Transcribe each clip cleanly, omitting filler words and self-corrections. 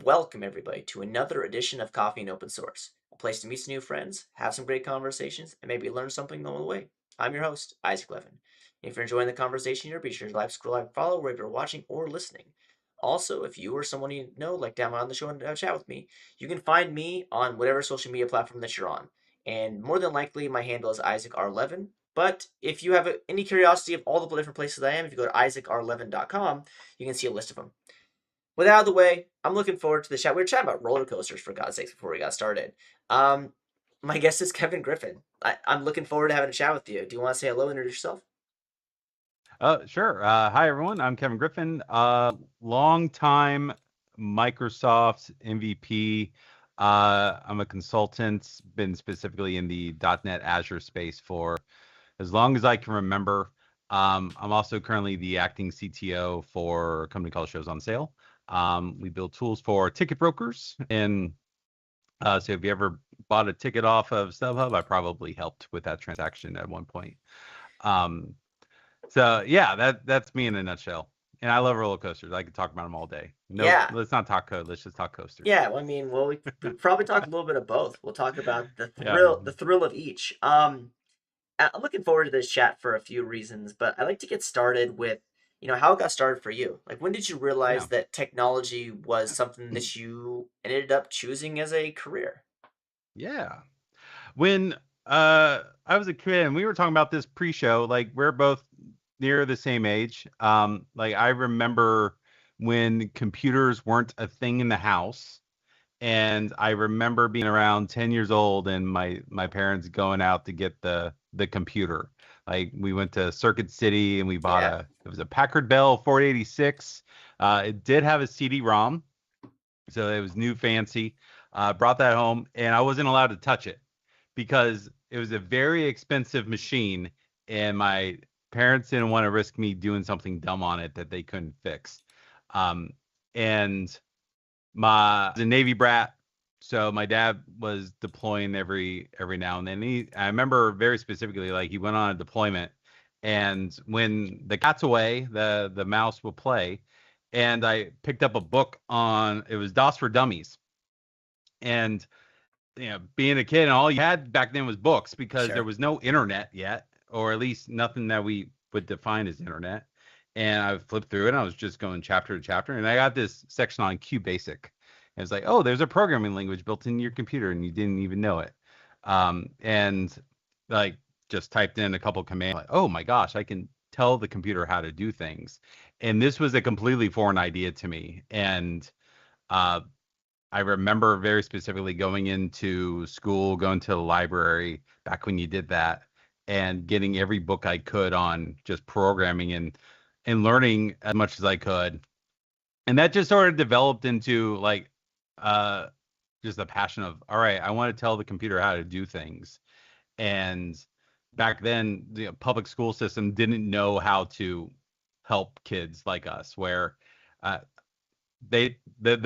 Welcome, everybody, to another edition of Coffee and Open Source, a place to meet some new friends, have some great conversations, and maybe learn something along the way. I'm your host, Isaac Levin. If you're enjoying the conversation here, be sure to like, scroll, like, follow wherever you're watching or listening. Also, if you or someone you know like down on the show and chat with me, you can find me on whatever social media platform that you're on. And more than likely, my handle is IsaacR11. But if you have any curiosity of all the different places I am, if you go to IsaacR11.com, you can see a list of them. With that out of the way, I'm looking forward to the chat. We were chatting about roller coasters, for God's sakes, before we got started. Um, my guest is Kevin Griffin. I'm looking forward to having a chat with you. Do you want to say hello and introduce yourself? Sure. Hi, everyone. I'm Kevin Griffin, longtime Microsoft MVP. I'm a consultant, been specifically in the .NET Azure space for as long as I can remember. I'm also currently the acting CTO for a company called Shows on Sale. We build tools for ticket brokers, and so if you ever bought a ticket off of StubHub, I probably helped with that transaction at one point. Um, so yeah, that's me in a nutshell. And I love roller coasters. I could talk about them all day. No, Yeah, let's not talk code. Let's just talk coasters. yeah. Well, we probably talk a little bit of both. We'll talk about Yeah. the thrill of each. I'm looking forward to this chat for a few reasons, but I'd like to get started with, how it got started for you. Like, when did you realize Yeah. that technology was something that you ended up choosing as a career? Yeah. When I was a kid and we were talking about this pre-show, like we're both near the same age. Like I remember when computers weren't a thing in the house. And I remember being around 10 years old and my parents going out to get the computer. Like we went to Circuit City and we bought Yeah, it was a Packard Bell 486. It did have a CD-ROM, so it was new fancy. Brought that home and I wasn't allowed to touch it because it was a very expensive machine and my parents didn't want to risk me doing something dumb on it that they couldn't fix. Um, and my I was a Navy brat, so my dad was deploying every now and then. I remember very specifically, like he went on a deployment, and when the cat's away, the mouse will play. And I picked up a book on it was DOS for Dummies, and being a kid, and all you had back then was books because there sure. was no internet yet, or at least nothing that we would define as internet. And I flipped through it, and I was just going chapter to chapter, and I got this section on QBasic. And it's like, oh, there's a programming language built in your computer, and you didn't even know it. And like just typed in a couple commands, like, oh my gosh, I can tell the computer how to do things. And this was a completely foreign idea to me. And uh, I remember very specifically going into school, going to the library back when you did that, and getting every book I could on just programming and learning as much as I could. And that just sort of developed into like uh just a passion of, all right, I want to tell the computer how to do things. And back then, the public school system didn't know how to help kids like us, where uh, the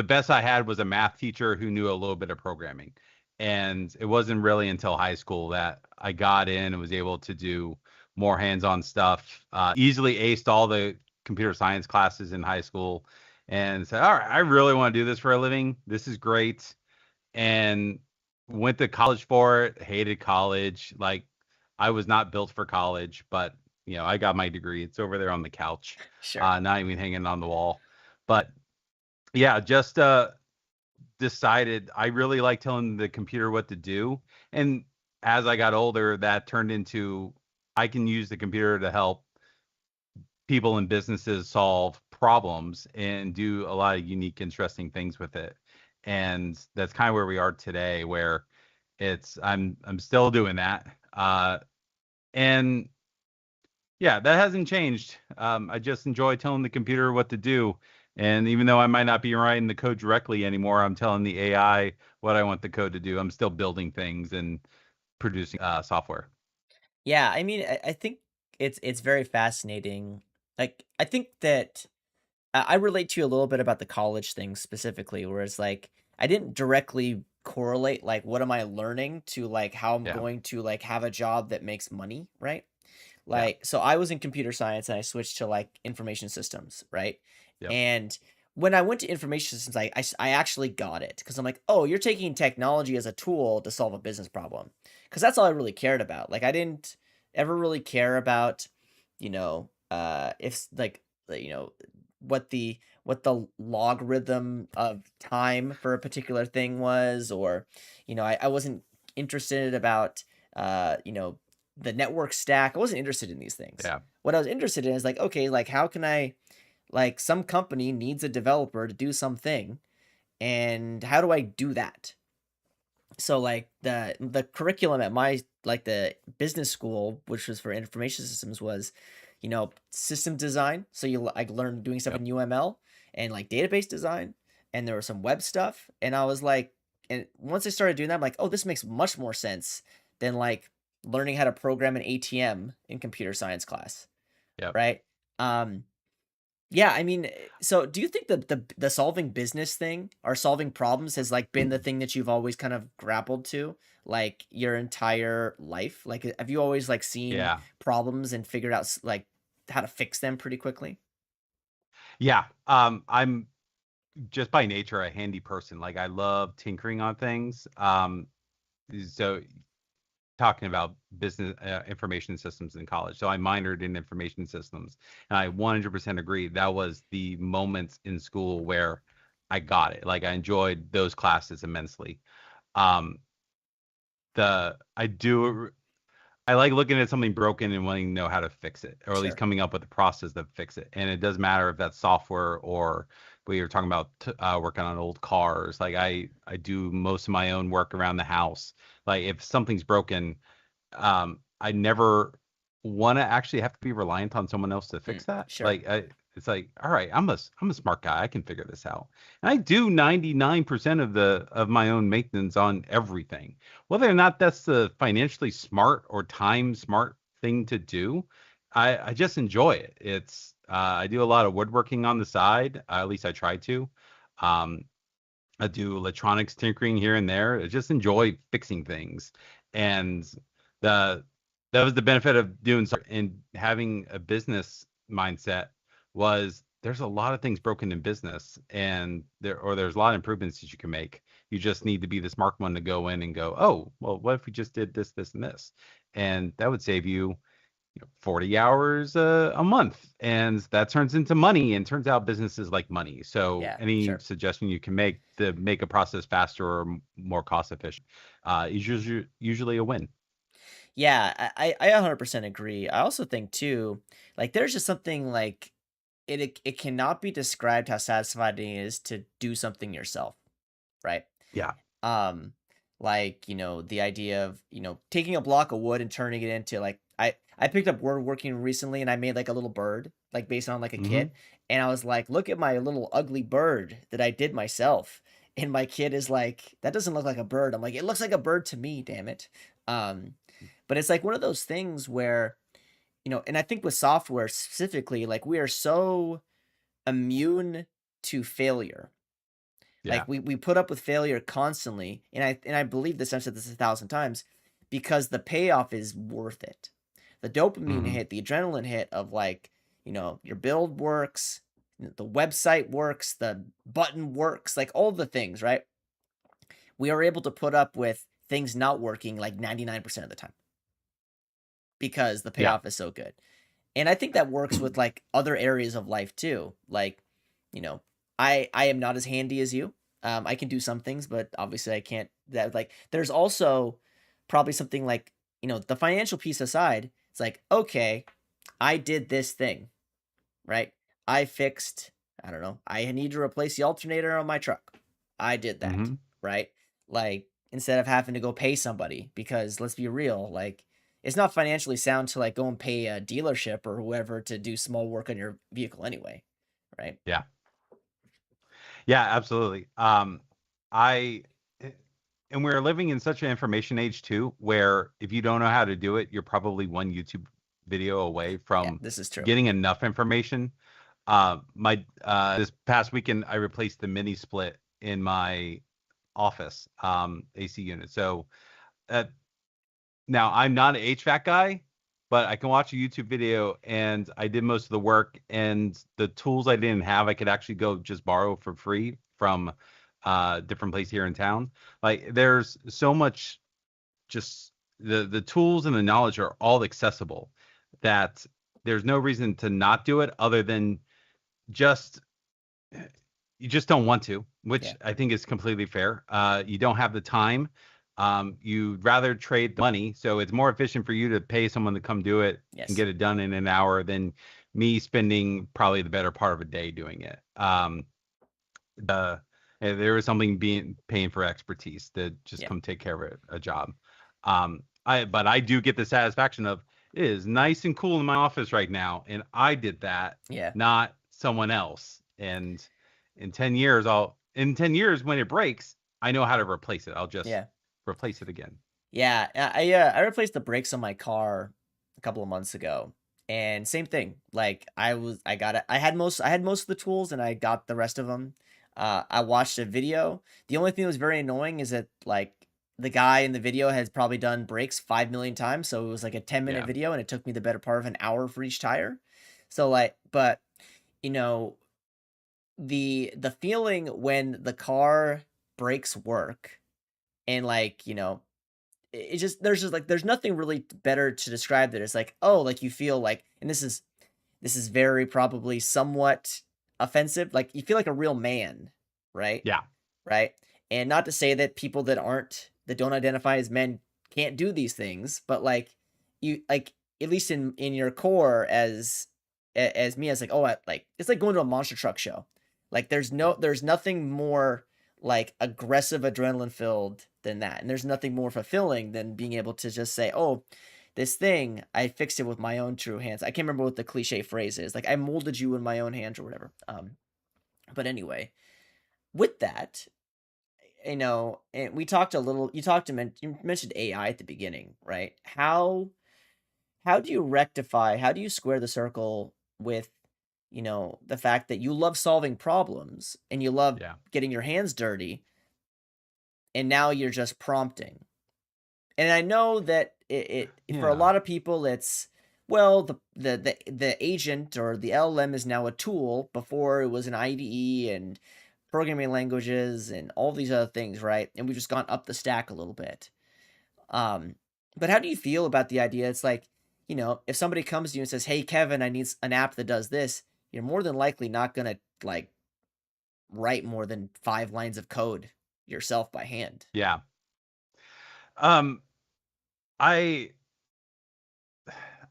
best I had was a math teacher who knew a little bit of programming. And it wasn't really until high school that I got in and was able to do more hands-on stuff. Easily aced all the computer science classes in high school and said, all right, I really want to do this for a living. This is great. And went to college for it, hated college. Like I was not built for college, but I got my degree. It's over there on the couch, Sure. not even hanging on the wall. But yeah, just decided I really like telling the computer what to do. And as I got older, that turned into I can use the computer to help people and businesses solve problems and do a lot of unique, interesting things with it. And that's kind of where we are today, where I'm still doing that. And yeah, that hasn't changed. I just enjoy telling the computer what to do. And even though I might not be writing the code directly anymore, I'm telling the AI what I want the code to do. I'm still building things and producing software. Yeah, I think it's very fascinating. Like, I think that I relate to you a little bit about the college thing specifically, whereas like I didn't directly correlate like what am I learning to like how I'm Yeah, going to like have a job that makes money, right? yeah, Like, so I was in computer science and I switched to like information systems, right? yep, And when I went to information systems, I actually got it because I'm like, oh, you're taking technology as a tool to solve a business problem. Because that's all I really cared about. Like, I didn't ever really care about, if like, what the logarithm of time for a particular thing was, or, I wasn't interested about, the network stack. I wasn't interested in these things. Yeah. What I was interested in is like, okay, like how can I like some company needs a developer to do something, and how do I do that? So like the curriculum at my like the business school, which was for information systems, was system design. So you like learn doing stuff Yep. in UML and like database design, and there was some web stuff, and I was like, and once I started doing that, I'm like, oh, this makes much more sense than like learning how to program an ATM in computer science class, Yep. right? um yeah, I mean, so do you think the solving business thing or solving problems has like been the thing that you've always kind of grappled to like your entire life? Like have you always like seen Yeah. problems and figured out like how to fix them pretty quickly? Yeah. I'm just by nature a handy person. Like I love tinkering on things. So talking about business information systems in college. So I minored in information systems, and I 100% agree that was the moments in school where I got it. Like I enjoyed those classes immensely. Um, the I do I like looking at something broken and wanting to know how to fix it, or at least Sure. coming up with a process to fix it. And it doesn't matter if that's software or we were talking about working on old cars. Like I do most of my own work around the house. Like if something's broken, I never want to actually have to be reliant on someone else to fix that. Sure. It's like, all right, I'm a smart guy. I can figure this out. And I do 99% of my own maintenance on everything. Whether or not that's the financially smart or time smart thing to do, I just enjoy it. I do a lot of woodworking on the side. At least I try to. Um, I do electronics tinkering here and there. I just enjoy fixing things. And the that was the benefit of doing so and having a business mindset was there's a lot of things broken in business and there's a lot of improvements that you can make. You just need to be the smart one to go in and go, oh, well, what if we just did this, this, and this? And that would save you 40 hours a month, and that turns into money, and turns out businesses like money. So Yeah, any sure. suggestion you can make to make a process faster or more cost efficient is usually a win. Yeah, I 100% agree. I also think too, like there's just something like it cannot be described how satisfying it is to do something yourself, right? Yeah. Um, like, the idea of, taking a block of wood and turning it into like I picked up woodworking recently, and I made like a little bird, like based on like a Hmm. kit. And I was like, look at my little ugly bird that I did myself. And my kid is like, that doesn't look like a bird. I'm like, it looks like a bird to me, damn it. Um, but it's like one of those things where, and I think with software specifically, like we are so immune to failure. Yeah. Like we put up with failure constantly, and I believe this. I've said this 1,000 times, because the payoff is worth it. The dopamine Hmm. hit, the adrenaline hit of like, your build works, the website works, the button works, like all the things, right? We are able to put up with things not working like 99% of the time because the Yeah. payoff is so good. And I think that works with like other areas of life too. Like, you know, I am not as handy as you. I can do some things, but obviously I can't. That like, there's also probably something like, the financial piece aside. It's like, okay, I did this thing, right? I fixed. I don't know. I need to replace the alternator on my truck. I did that, Hmm. right? Like instead of having to go pay somebody, because let's be real, like it's not financially sound to like go and pay a dealership or whoever to do small work on your vehicle anyway, right? Yeah. Yeah, absolutely. I eh, and we're living in such an information age too, where if you don't know how to do it, you're probably one YouTube video away Yeah, from this is true. getting enough information. My This past weekend, I replaced the mini split in my office AC unit. So uh, now I'm not an HVAC guy, but I can watch a YouTube video and I did most of the work, and the tools I didn't have, I could actually go just borrow for free from different place here in town. Like there's so much, just the tools and the knowledge are all accessible, that there's no reason to not do it other than just you just don't want to, which Yeah. I think is completely fair. You don't have the time. You'd rather trade the money, so it's more efficient for you to pay someone to come do it and Yes. get it done in an hour than me spending probably the better part of a day doing it. The There is something being paying for expertise to just Yeah. come take care of a job. But I do get the satisfaction of it is nice and cool in my office right now, and I did that, Yeah. not someone else. And in 10 years when it breaks, I know how to replace it. I'll just Yeah. replace it again. Yeah, I replaced the brakes on my car a couple of months ago, and same thing. Like I got it. I had most of the tools, and I got the rest of them. I watched a video. The only thing that was very annoying is that like the guy in the video has probably done brakes 5 million times, so it was like a 10-minute Yeah. video, and it took me the better part of an hour for each tire. So like, but you know the feeling when the car brakes work, and like it just there's just like there's nothing really better to describe that. It's like, oh, like you feel like, and this is very probably somewhat offensive. Like you feel like a real man, right? Yeah. Right? And not to say that people that don't identify as men can't do these things, but like you like at least in your core as me, as like, oh, like it's like going to a monster truck show. Like there's nothing more like aggressive adrenaline filled than that. And there's nothing more fulfilling than being able to just say, "Oh, this thing, I fixed it with my own true hands." I can't remember what the cliche phrase is. Like I molded you in my own hands or whatever. But anyway, with that, and we talked a little. You mentioned AI at the beginning, right? How do you rectify? How do you square the circle with, the fact that you love solving problems and you love Yeah. getting your hands dirty, and now you're just prompting? And I know that for a Yeah. lot of people, it's well, the agent or the LLM is now a tool. Before it was an IDE and programming languages and all these other things, right? And we've just gone up the stack a little bit. Um, but how do you feel about the idea? It's like, if somebody comes to you and says, "Hey, Kevin, I need an app that does this," you're more than likely not gonna like write more than 5 lines of code yourself by hand. Yeah. Um, I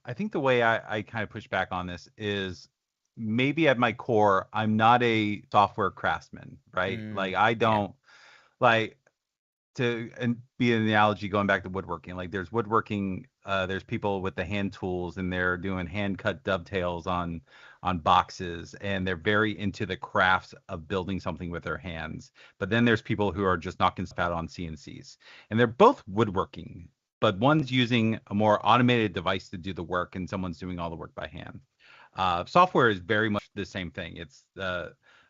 I think the way I kind of push back on this is maybe at my core, I'm not a software craftsman, right? Mm, Like I yeah, don't like to and be an analogy going back to woodworking. Like there's woodworking, there's people with the hand tools and they're doing hand cut dovetails on boxes, and they're very into the crafts of building something with their hands. But then there's people who are just knocking stuff out on CNCs, and they're both woodworking, but one's using a more automated device to do the work, and someone's doing all the work by hand. Software is very much the same thing.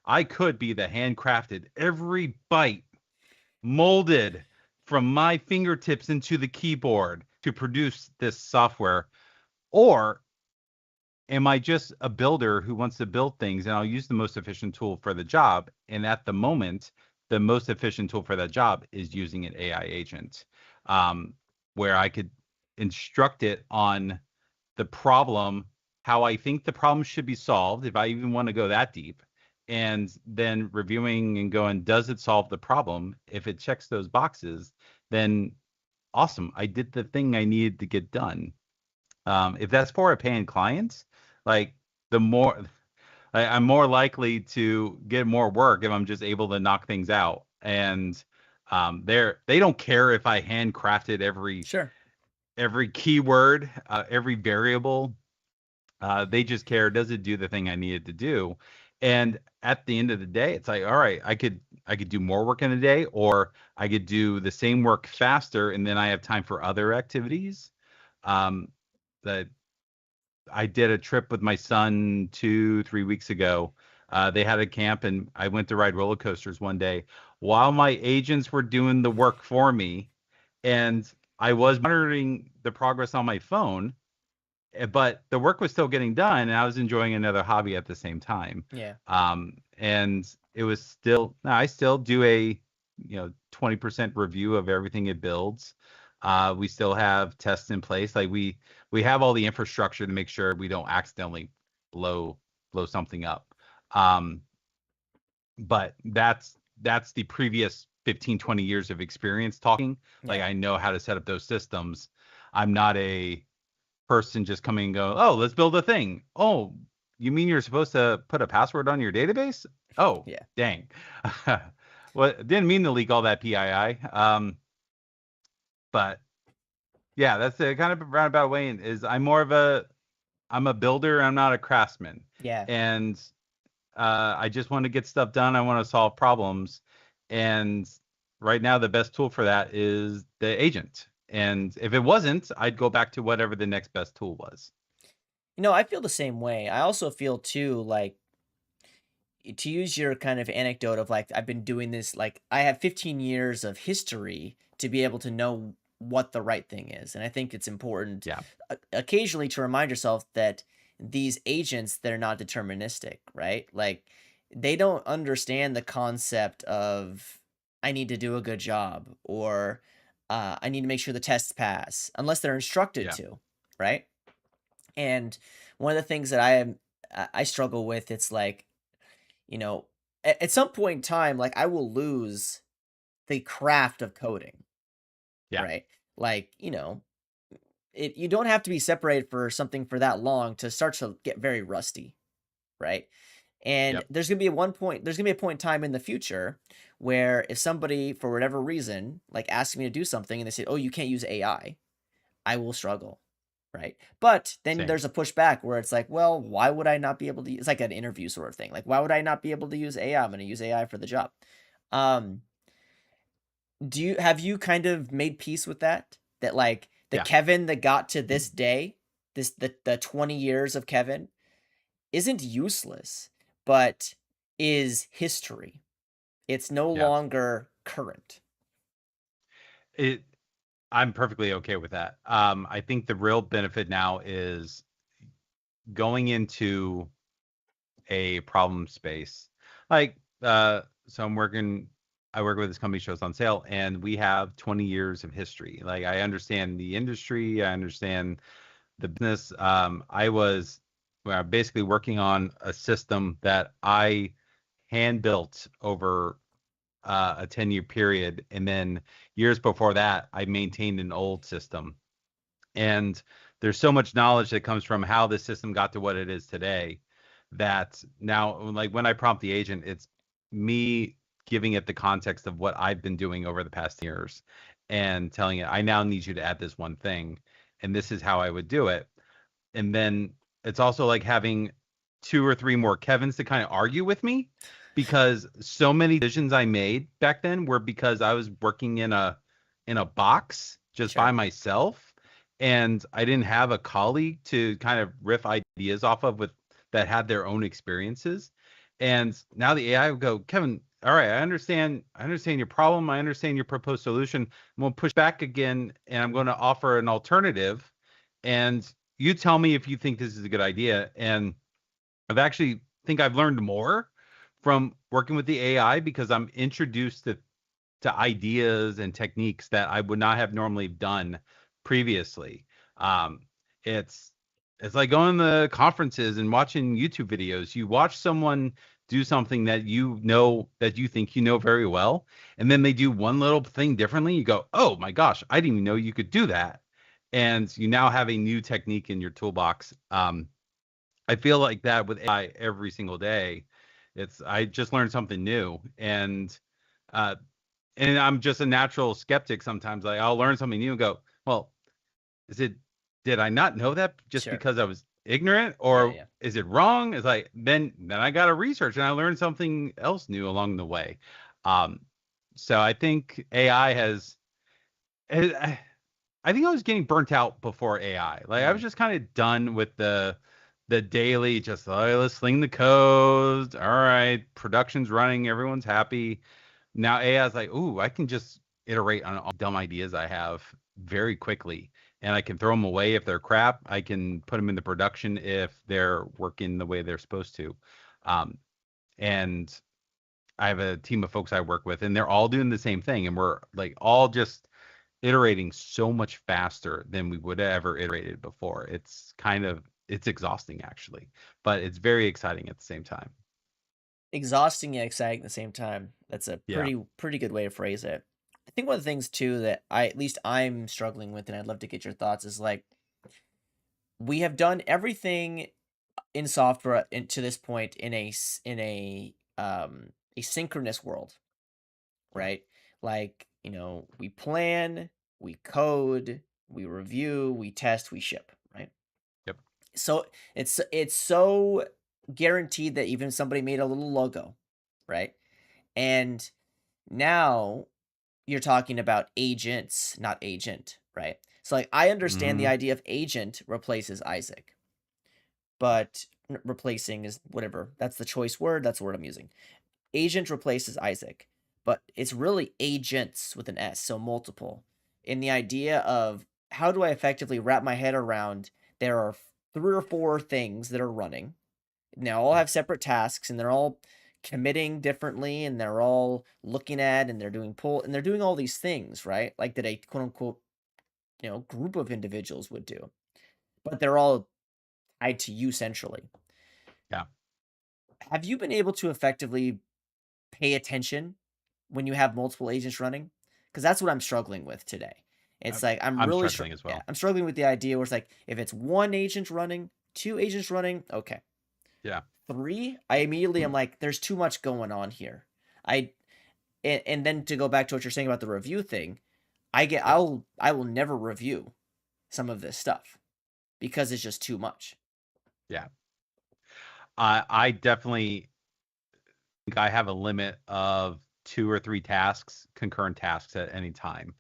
I could be the handcrafted every bite molded from my fingertips into the keyboard to produce this software, or am I just a builder who wants to build things and I'll use the most efficient tool for the job? And at the moment, the most efficient tool for that job is using an AI agent, um, where I could instruct it on the problem, how I think the problem should be solved, if I even want to go that deep, and then reviewing and going, does it solve the problem? If it checks those boxes, then awesome. I did the thing I needed to get done. If that's for a paying client, like the more I'm more likely to get more work if I'm just able to knock things out. And they don't care if I handcrafted sure. every keyword, every variable. They just care, does it do the thing I needed to do? And at the end of the day, it's like, all right, I could do more work in a day, or I could do the same work faster, and then I have time for other activities. Um, that I did a trip with my son 3 weeks ago. They had a camp, and I went to ride roller coasters one day while my agents were doing the work for me, and I was monitoring the progress on my phone, but the work was still getting done, and I was enjoying another hobby at the same time. Yeah. And it was still, I still do a 20% review of everything it builds. We still have tests in place. Like we have all the infrastructure to make sure we don't accidentally blow blow something up. Um, but that's the previous 15, 20 years of experience talking. Like Yeah. I know how to set up those systems. I'm not a person just coming and go, oh, let's build a thing. Oh, you mean you're supposed to put a password on your database? Oh, Yeah. dang. Well, didn't mean to leak all that PII. But yeah, that's a kind of a roundabout way. Is I'm a builder. I'm not a craftsman, Yeah. and I just want to get stuff done. I want to solve problems, and right now the best tool for that is the agent. And if it wasn't, I'd go back to whatever the next best tool was. I feel the same way. I also feel too like, to use your kind of anecdote of like I've been doing this, like I have 15 years of history to be able to know what the right thing is. And I think it's important Yeah, occasionally to remind yourself that these agents, they're not deterministic, right? Like they don't understand the concept of I need to do a good job, or I need to make sure the tests pass unless they're instructed yeah, to, right? And one of the things that I struggle with, it's like, you know, at some point in time, like I will lose the craft of coding, yeah, right? Like, you don't have to be separated for something for that long to start to get very rusty, right? And yep, there's gonna be a point in time in the future where if somebody, for whatever reason, like asks me to do something and they say, "Oh, you can't use I will struggle." Right. But then same. there's a pushback where it's like, well, why would I not be able to it's like an interview sort of thing. Like, why would I not be able to use AI? I'm going to use AI for the job. Um, have you kind of made peace with that? That like the Yeah, Kevin that got to this day, the 20 years of Kevin isn't useless, but is history. It's no yeah. longer current. It I'm perfectly okay with that. I think the real benefit now is going into a problem space. Like, so I work with this company shows on sale, and we have 20 years of history. Like, I understand the industry, I understand the business. I was basically working on a system that I hand built over a 10-year period. And then years before that, I maintained an old system. And there's so much knowledge that comes from how the system got to what it is today that now, like when I prompt the agent, it's me giving it the context of what I've been doing over the past years and telling it, I now need you to add this one thing. And this is how I would do it. And then it's also like having two or three more Kevins to kind of argue with me, because so many decisions I made back then were because I was working in a box just by Sure. myself, and I didn't have a colleague to kind of riff ideas off of with that had their own experiences. And now the AI will go, Kevin, all right, I understand your problem, I understand your proposed solution. I'm going to push back again, and I'm going to offer an alternative, and you tell me if you think this is a good idea. And I've actually think I've learned more from working with the AI because I'm introduced to ideas and techniques that I would not have normally done previously. Um, it's it's like going to conferences and watching YouTube videos. You watch someone do something that you know that you think you know very well, and then they do one little thing differently. You go, "Oh my gosh, I didn't even know you could do that." And you now have a new technique in your toolbox. I feel like that with AI every single day. It's I just learned something new, uh, and I'm just a natural skeptic sometimes. Like I'll learn something new and go, well, is it did I not know that just Sure. because I was ignorant, Yeah, or yeah. is it wrong? It's like then I got to research and I learned something else new along the way. Um, so I think AI has. I think I was getting burnt out before AI. Like I was Mm, just kind of done with the daily, just oh, let's sling the code. All right, production's running, everyone's happy. Now AI is like, ooh, I can just iterate on all dumb ideas I have very quickly, and I can throw them away if they're crap. I can put them into production if they're working the way they're supposed to. Um, and I have a team of folks I work with, and they're all doing the same thing, and we're like all just iterating so much faster than we would have ever iterated before. It's exhausting actually, but it's very exciting at the same time. Exhausting and exciting at the same time. That's a Yeah. pretty good way to phrase it. I think one of the things too that at least I'm struggling with, and I'd love to get your thoughts, is like we have done everything in software to this point in a synchronous world, Yep. right? Like, we plan, we code, we review, we test, we ship, right? Yep. So it's so guaranteed that even somebody made a little logo, right? And now you're talking about agents, not agent, right? So like I understand the Hmm. idea of agent replaces Isaac, but replacing is whatever. That's the choice word. That's the word I'm using. Agent replaces Isaac, but it's really agents with an S, so multiple. In the idea of how do I effectively wrap my head around there are three or four things that are running. Now all have separate tasks and they're all committing differently and they're all looking at and they're doing pull and they're doing all these things, right? Like that a quote unquote, group of individuals would do. But they're all tied to you centrally. Yeah. Have you been able to effectively pay attention when you have multiple agents running? Because that's what I'm struggling with today. It's like I'm I'm really struggling as yeah, well. I'm struggling with the idea where it's like if it's one agent running, two agents running, okay. Yeah. Three, I immediately am like, there's too much going on here. I and then to go back to what you're saying about the review thing, Yes. I will never review some of this stuff because it's just too much. Yeah. I definitely think I have a limit of 2 or 3 tasks, concurrent tasks at any time.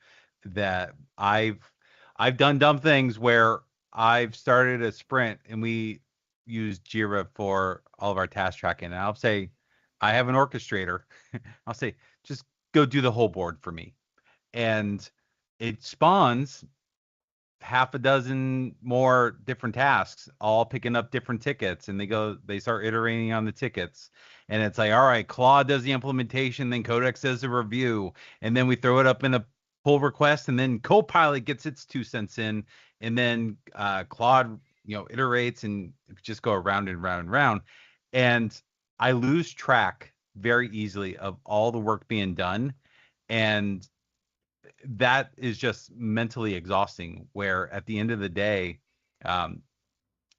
That I've done dumb things where I've started a sprint and we use Jira for all of our task tracking. And I'll say, I have an orchestrator. I'll say, just go do the whole board for me. And it spawns half a dozen more different tasks, all picking up different tickets, and they start iterating on the tickets. And it's like, all right, Claude does the implementation, then Codex does the review, and then we throw it up in a pull request, and then Copilot gets its 2 cents in, and then Claude, iterates and just go around and round and round. And I lose track very easily of all the work being done. And that is just mentally exhausting. Where at the end of the day, um,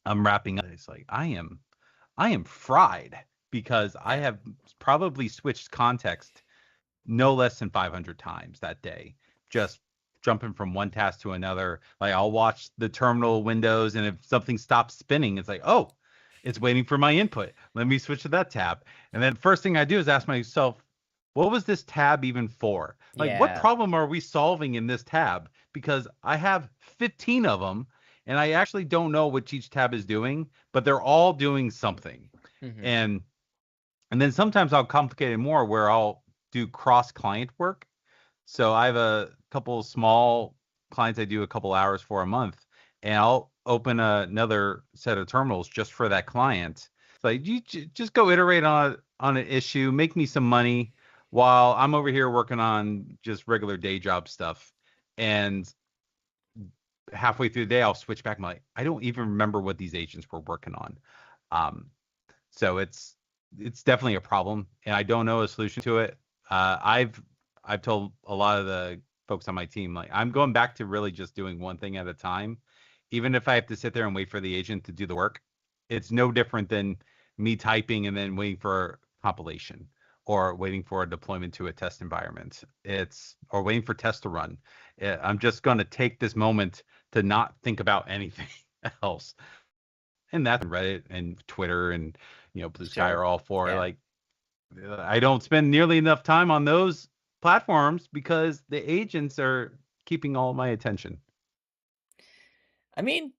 I'm wrapping up. It's like I am fried because I Yeah. have probably switched context no less than 500 times that day, just jumping from one task to another. Like I'll watch the terminal windows, and if something stops spinning, it's like, oh, it's waiting for my input. Let me switch to that tab. And then first thing I do is ask myself, what was this tab even for? Like, what Yeah. problem are we solving in this tab? Because I have 15 of them, and I actually don't know what each tab is doing, but they're all doing something. Hmm. And and then sometimes I'll complicate it more where I'll do cross client work. So I have a couple small clients I do a couple hours for a month, and I'll open another set of terminals just for that client. It's like you just go iterate on an issue, make me some money while I'm over here working on just regular day job stuff. And halfway through the day, I'll switch back. I'm like, I don't even remember what these agents were working on. Um, so it's definitely a problem, and I don't know a solution to it. I've told a lot of the folks on my team, like, I'm going back to really just doing one thing at a time, even if I have to sit there and wait for the agent to do the work. It's no different than me typing and then waiting for compilation or waiting for a deployment to a test environment. It's or waiting for tests to run. I'm just going to take this moment to not think about anything else. And that's Reddit and Twitter and Blue Sky Sure. are all for. Yeah. Like, I don't spend nearly enough time on those platforms because the agents are keeping all my attention. I mean,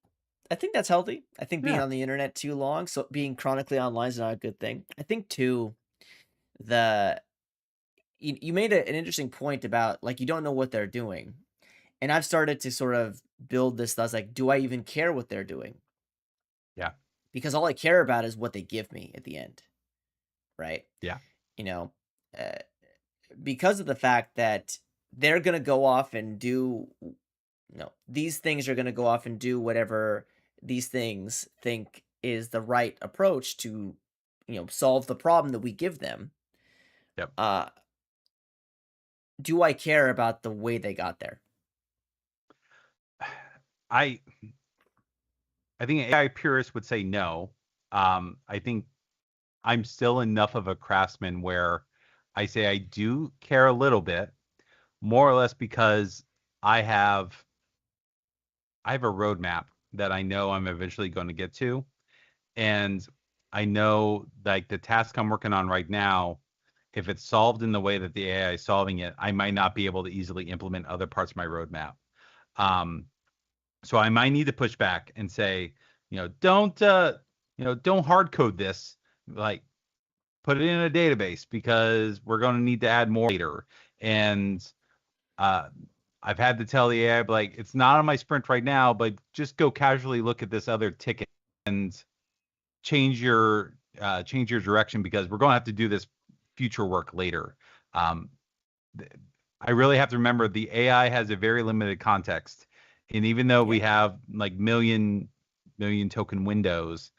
I think that's healthy. I think being Yeah. on the internet too long, so being chronically online is not a good thing. I think too, the you made an interesting point about like you don't know what they're doing, and I've started to sort of build this, I was like, do I even care what they're doing? Yeah. Because all I care about is what they give me at the end, right? Yeah. You know, uh, because of the fact that they're going to go off and do, these things are going to go off and do whatever these things think is the right approach to, solve the problem that we give them. Yep. Uh, do I care about the way they got there? I I think AI purists would say no. I think I'm still enough of a craftsman where I say I do care a little bit, more or less because I have I have a roadmap that I know I'm eventually going to get to, and I know like the task I'm working on right now, if it's solved in the way that the AI is solving it, I might not be able to easily implement other parts of my roadmap. Um, so I might need to push back and say, don't hard code this. Like put it in a database because we're going to need to add more later. And uh, I've had to tell the AI like it's not on my sprint right now, but just go casually look at this other ticket and change your direction because we're going to have to do this future work later. Um, I really have to remember the AI has a very limited context, and even though we Yeah, have like million token windows,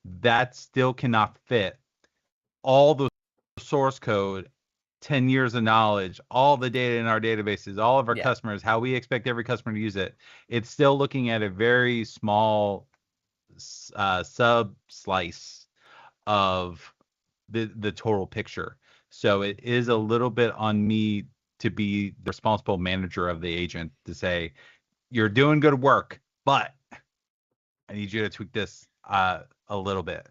that still cannot fit all the source code, 10 years of knowledge, all the data in our databases, all of our yeah, customers, how we expect every customer to use it. It's still looking at a very small sub slice of the total picture. So it is a little bit on me to be the responsible manager of the agent to say, you're doing good work, but I need you to tweak this a little bit.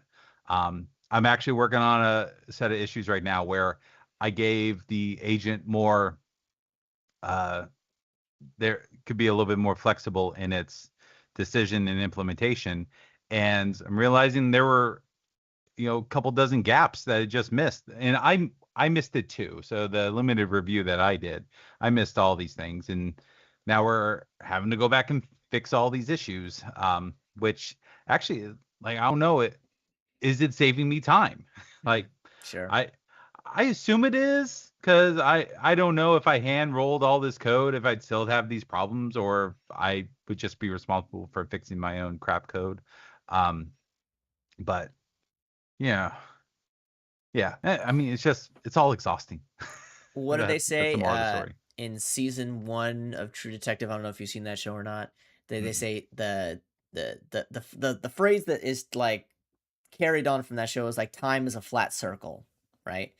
I'm actually working on a set of issues right now where I gave the agent more, uh, there could be a little bit more flexible in its decision and implementation. And I'm realizing there were a couple dozen gaps that I just missed, and I missed it too. So the limited review that I did, I missed all these things, and now we're having to go back and fix all these issues. Which actually, like, I don't know, is it saving me time? hmm Like, sure. I I assume it is because I don't know if I hand rolled all this code if I'd still have these problems or if I would just be responsible for fixing my own crap code. Um, but yeah. Yeah, I mean, it's all exhausting. What do they That's the say moral of the story. in season one of True Detective? I don't know if you've seen that show or not. They Mm, say the phrase that is like carried on from that show is like time is a flat circle, right?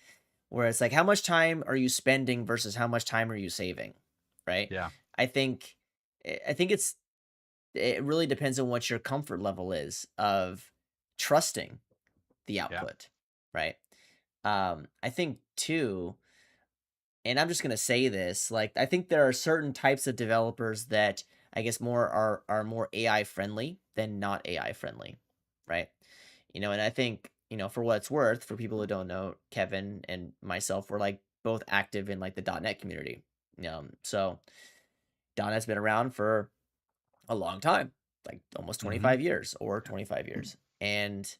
Where it's like how much time are you spending versus how much time are you saving, right? yeah, I think it really depends on what your comfort level is of trusting the yeah, output, right? I think too, and I'm just gonna say this, like I think there are certain types of developers that I guess are more AI friendly than not AI friendly, right? And I think, for what it's worth, for people who don't know, Kevin and myself were like both active in like the .NET community. So .NET's been around for a long time, like almost hmm 25 years or 25 years. And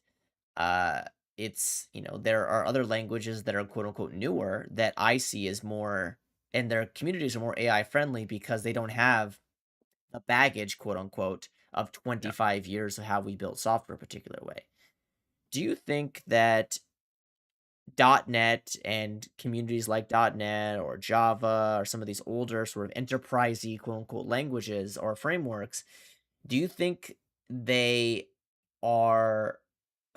uh it's, there are other languages that are quote unquote newer that I see as more, and their communities are more AI friendly because they don't have the baggage, quote unquote, of yeah. 25 years of how we built software a particular way. Do you think that .NET and communities like .NET or Java or some of these older sort of enterprisey quote unquote languages or frameworks, do you think they are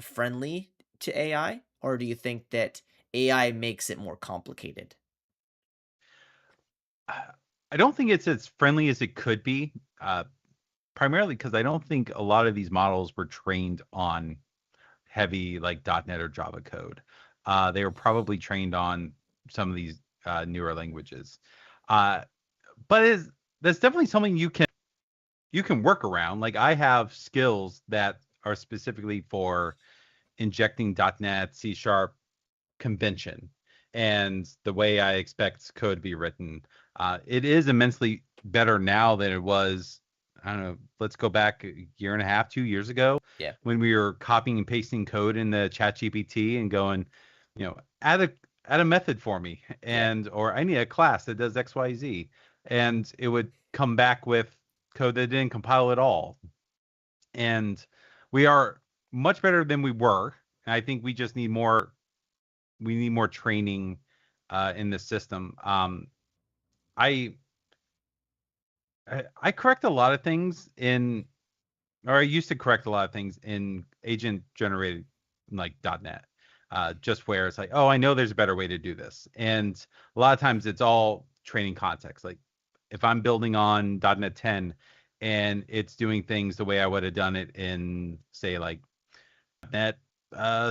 friendly to AI, or do you think that AI makes it more complicated? I don't think it's as friendly as it could be, primarily because I don't think a lot of these models were trained on heavy like .NET or Java code. They were probably trained on some of these newer languages. Uh, but that's definitely something you can work around. Like I have skills that are specifically for injecting .NET, C Sharp, convention and the way I expect code to be written. It is immensely better now than it was I don't know, let's go back a year and a half, 2 years ago, Yeah. when we were copying and pasting code in the chat GPT and going, add a method for me, Yeah. and or I need a class that does XYZ. And it would come back with code that didn't compile at all. And we are much better than we were. And I think we need more training in this system. I I correct a lot of things in, or I used to correct a lot of things in agent generated like .NET. Just where it's like, oh, I know there's a better way to do this. And a lot of times it's all training context. Like if I'm building on .NET 10 and it's doing things the way I would have done it in, say, like .NET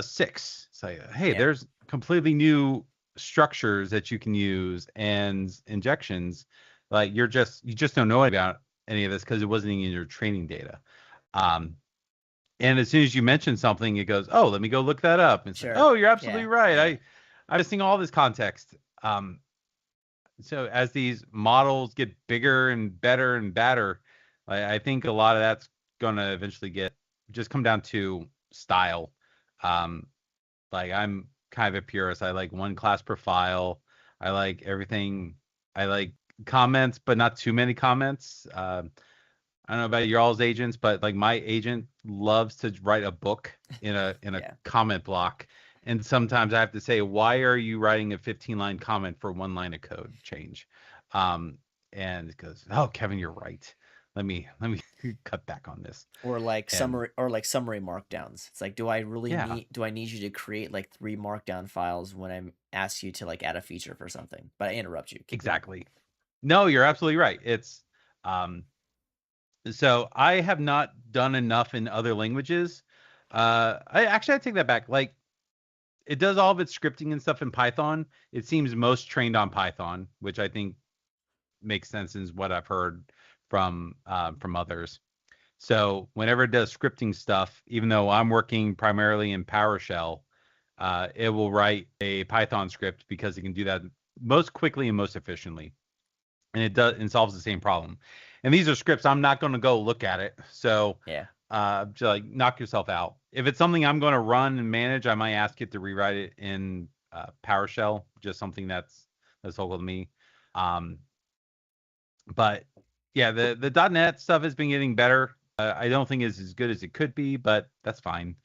6. It's like, hey, Yeah. there's completely new structures that you can use and injections. Like you just don't know about any of this because it wasn't in your training data. Um, and as soon as you mention something, it goes, "Oh, let me go look that up." And it's like, Sure. "Oh, you're absolutely Yeah. right. Yeah. I'm missing all this context." So as these models get bigger and better and better, I think a lot of that's gonna eventually get just come down to style. Um, like I'm kind of a purist. I like one class per file. I like everything. I like comments, but not too many comments. I don't know about your all's agents, but like my agent loves to write a book in a Yeah. comment block. And sometimes I have to say, why are you writing a 15-line comment for one line of code change? Um, and it goes, oh, Kevin, you're right. Let me cut back on this. And Or like summary markdowns. It's like, yeah, do I need you to create like 3 markdown files when I'm asked you to like add a feature for something? But I interrupt you. Keep going. exactly. No, you're absolutely right. Um, so I have not done enough in other languages. I take that back. Like it does all of its scripting and stuff in Python. It seems most trained on Python, which I think makes sense is what I've heard from others. So whenever it does scripting stuff, even though I'm working primarily in PowerShell, it will write a Python script because it can do that most quickly and most efficiently, and it does and solves the same problem. And these are scripts I'm not going to go look at it. So Yeah. just like knock yourself out. If it's something I'm going to run and manage, I might ask it to rewrite it in PowerShell, just something that's local to me. Um, but yeah, the .NET stuff has been getting better. I don't think it's as good as it could be, but that's fine.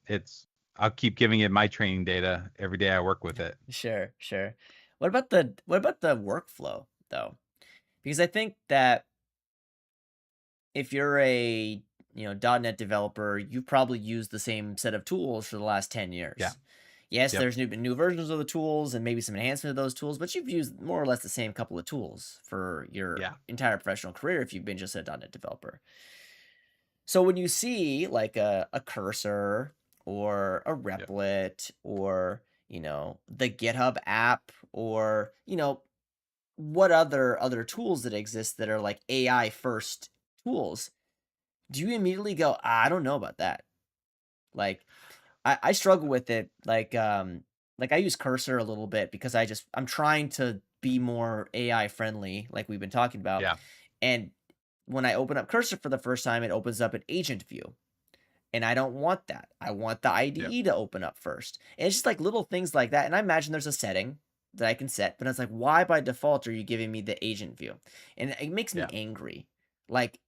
It's I'll keep giving it my training data every day I work with it. Sure. Sure. What about the workflow though? Because I think that if you're a .NET developer, you've probably used the same set of tools for the last 10 Yeah. years. Yes, Yep. there's new versions of the tools and maybe some enhancement of those tools, but you've used more or less the same couple of tools for your Yeah. entire professional career if you've been just a .NET developer. So when you see like a cursor or a Yep. replit or the GitHub app or what other tools that exist that are like AI first tools, do you immediately go, I don't know about that? Like, I struggle with it. Like I use Cursor a little bit because I'm trying to be more AI friendly, like we've been talking about. Yeah. And when I open up Cursor for the first time, it opens up an agent view. And I don't want that. I want the Yep. IDE to open up first. And it's just like little things like that. And I imagine there's a setting that I can set, but it's like, why by default are you giving me the agent view? And it makes me Yeah. angry, like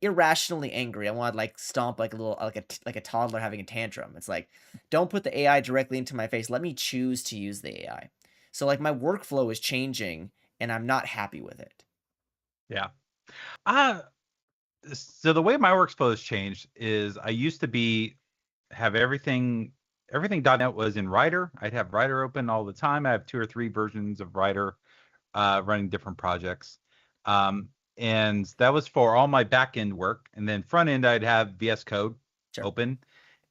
irrationally angry. I want to like stomp like a little like a toddler having a tantrum. It's like, don't put the AI directly into my face. Let me choose to use the AI. So like my workflow is changing, and I'm not happy with it. Yeah. Uh so the way my workflow has changed is I used to be have everything .NET was in Writer. I'd have Writer open all the time. I have two or three versions of Writer running different projects. And that was for all my back end work. And then front end, I'd have VS Code Sure. open.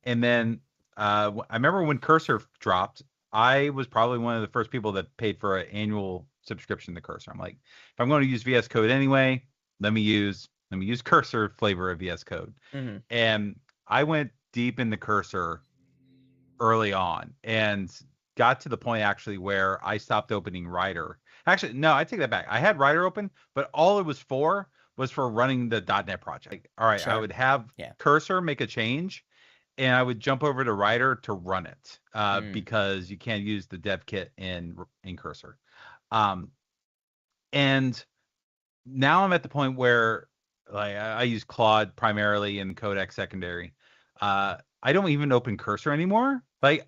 And then I remember when Cursor dropped, I was probably one of the first people that paid for an annual subscription to Cursor. I'm like, if I'm going to use VS Code anyway, let me use Cursor flavor of VS Code. Hmm. And I went deep in the Cursor early on and got to the point actually where I stopped opening Writer. Actually, no, I take that back. I had Writer open, but all it was for was for running the .NET project. Like, all right, I Sure. would have Yeah. Cursor make a change, and I would jump over to Writer to run it Mm. because you can't use the dev kit in Cursor. Um, and now I'm at the point where like I use Claude primarily and Codex secondary. I don't even open Cursor anymore. Like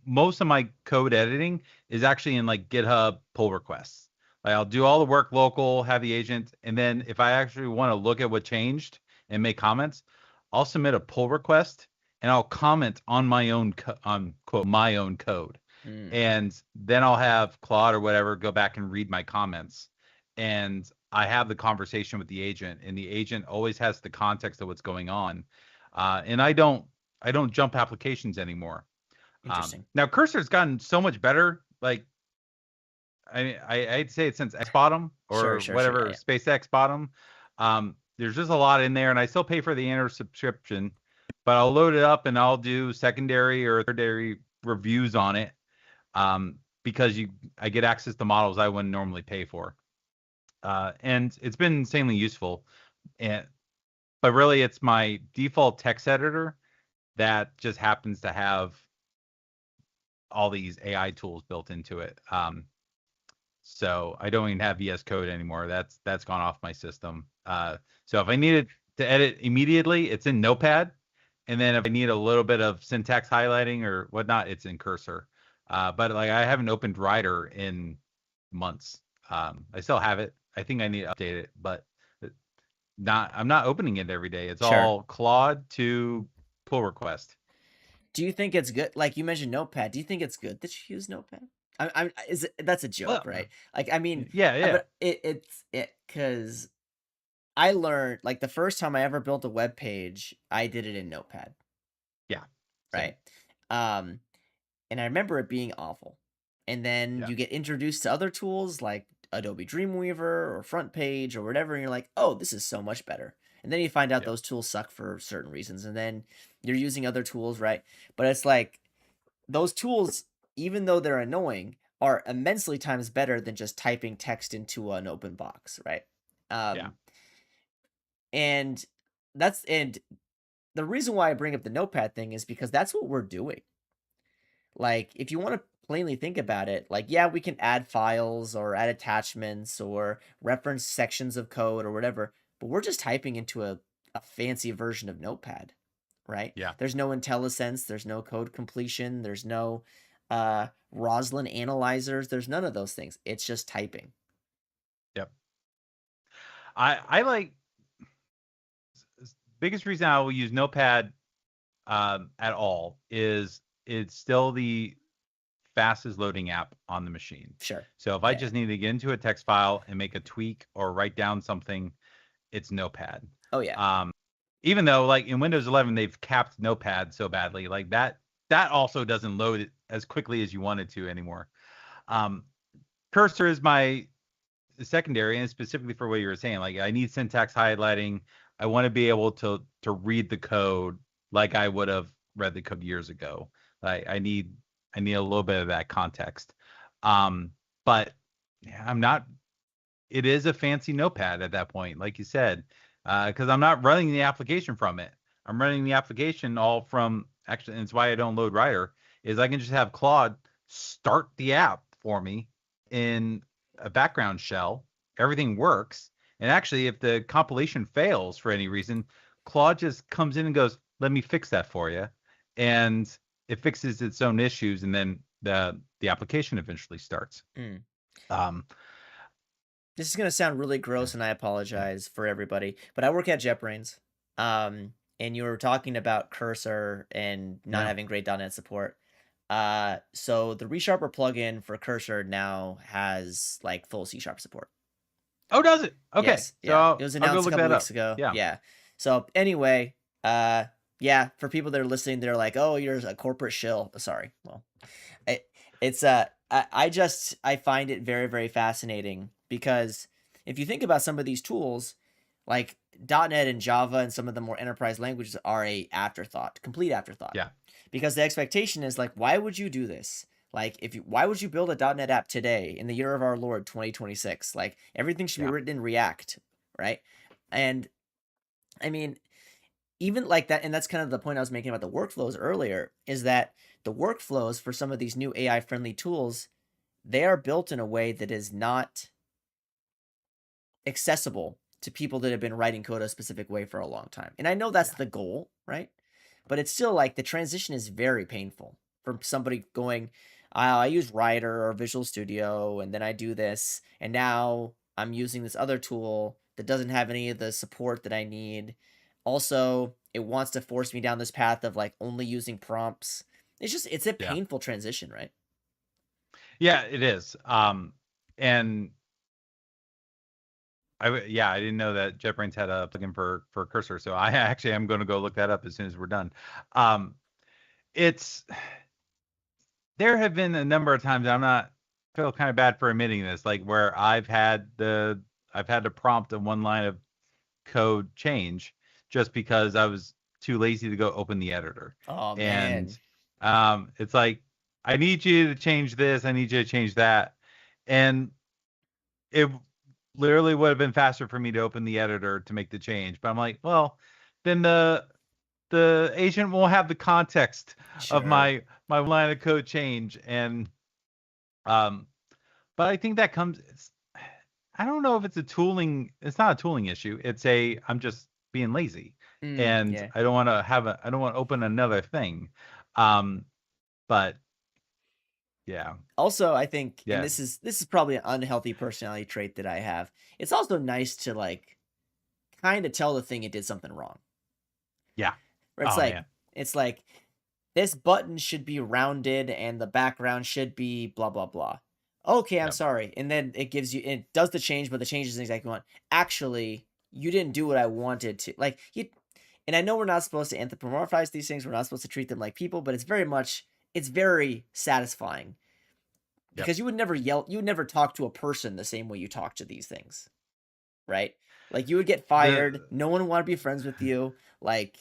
most of my code editing is actually in like GitHub pull requests. Like I'll do all the work local, have the agent, and then if I actually want to look at what changed and make comments, I'll submit a pull request and I'll comment on my own on quote my own code. Mm. And then I'll have Claude or whatever go back and read my comments. And I have the conversation with the agent, and the agent always has the context of what's going on. And I don't jump applications anymore. Interesting. Now Cursor's gotten so much better. Like I'd say it since X bottom Sure, or sure, sure. Yeah, whatever yeah. SpaceX bottom. There's just a lot in there, and I still pay for the annual subscription, but I'll load it up and I'll do secondary or thirdary reviews on it. Because I get access to models I wouldn't normally pay for. And it's been insanely useful. And but really it's my default text editor that just happens to have all these AI tools built into it. So I don't even have VS Code anymore. That's gone off my system. So if I needed to edit immediately, it's in Notepad, and then if I need a little bit of syntax highlighting or whatnot, it's in Cursor. But like I haven't opened Writer in months. I still have it. I think I need to update it, but I'm not opening it every day. It's Sure. all Claude to pull request. Do you think it's good? Like you mentioned Notepad. Do you think it's good that you use Notepad? That's a joke, Well, right? Like, I mean, yeah, yeah, but it's because I learned like the first time I ever built a web page, I did it in Notepad, yeah. Same. right? Um, and I remember it being awful. And then Yeah, you get introduced to other tools like Adobe Dreamweaver or Front Page or whatever, and you're like, oh, this is so much better. And then you find out yeah, those tools suck for certain reasons, and then you're using other tools, right? But it's like those tools, even though they're annoying, are immensely times better than just typing text into an open box, right? yeah, Um, and and the reason why I bring up the notepad thing is because that's what we're doing. Like, if you want to plainly think about it, like, yeah, we can add files or add attachments or reference sections of code or whatever, but we're just typing into a fancy version of Notepad, right? yeah. There's no IntelliSense, there's no code completion, there's no Roslyn analyzers, there's none of those things. It's just typing. Yep. I like biggest reason I will use Notepad at all is it's still the fastest loading app on the machine. Sure. So if I Yeah. just need to get into a text file and make a tweak or write down something, it's Notepad. Oh yeah. Um, Even though like in Windows 11 they've capped Notepad so badly, like that also doesn't load it as quickly as you want it to anymore. Um, Cursor is my secondary, and specifically for what you were saying, like I need syntax highlighting. I want to be able to read the code like I would have read the code years ago. Like I need a little bit of that context. But yeah, I'm not. It is a fancy notepad at that point, like you said, because I'm not running the application from it. I'm running the application all from actually, and it's why I don't load Writer. Is I can just have Claude start the app for me in a background shell. Everything works. And actually, if the compilation fails for any reason, Claude just comes in and goes, "Let me fix that for you," and it fixes its own issues, and then the application eventually starts. Mm. Um, This is gonna sound really yeah, gross, and I apologize for everybody, but I work at JetBrains, and you were talking about Cursor and not yeah. having great .NET support. So the ReSharper plugin for Cursor now has like full C# support. Oh, does it? Okay, Yes, so yeah, it was I'll go announced a look couple that weeks up. ago. Yeah, Yeah. So anyway, yeah, for people that are listening, they're like, "Oh, you're a corporate shill." Sorry. Well, it, it's I find it very very fascinating because if you think about some of these tools, like .NET and Java and some of the more enterprise languages are a afterthought, complete afterthought, yeah, because the expectation is like, why would you do this? Like, why would you build a .NET app today in the year of our Lord 2026? Like, everything should be yeah, written in React, right? And I mean, even like that, and that's kind of the point I was making about the workflows earlier, is that the workflows for some of these new AI friendly tools, they are built in a way that is not accessible to people that have been writing code a specific way for a long time. And I know that's Yeah. the goal, right? But it's still like the transition is very painful from somebody going, I use Writer or Visual Studio, and then I do this, and now I'm using this other tool that doesn't have any of the support that I need. Also, it wants to force me down this path of like only using prompts. It's a Yeah. painful transition, right? Yeah, it is. And yeah, I didn't know that JetBrains had a plugin for Cursor, so I actually am going to go look that up as soon as we're done. Um, it's there have been a number of times I'm not feel kind of bad for admitting this, like where I've had to prompt a one line of code change just because I was too lazy to go open the editor. Oh And man. it's like, I need you to change this, I need you to change that. And it literally would have been faster for me to open the editor to make the change. But I'm like, well, then the agent won't have the context of Sure. my line of code change. And um but I think that comes I don't know if it's a tooling. It's not a tooling issue. It's a I'm just being lazy, and Yeah. I don't want to I don't want to open another thing. Um, but yeah, Also, I think, and yeah, this is probably an unhealthy personality trait that I have. It's also nice to like kind of tell the thing it did something wrong. yeah. Where Oh man, it's like this button should be rounded and the background should be blah blah blah. Okay, I'm yep, sorry. And then it does the change, but the change isn't exactly what I want. Actually, you didn't do what I wanted to. Like you and I know we're not supposed to anthropomorphize these things. We're not supposed to treat them like people, but it's very satisfying yep. because you would never talk to a person the same way you talk to these things, right? Like you would get fired, The no one would want to be friends with you, like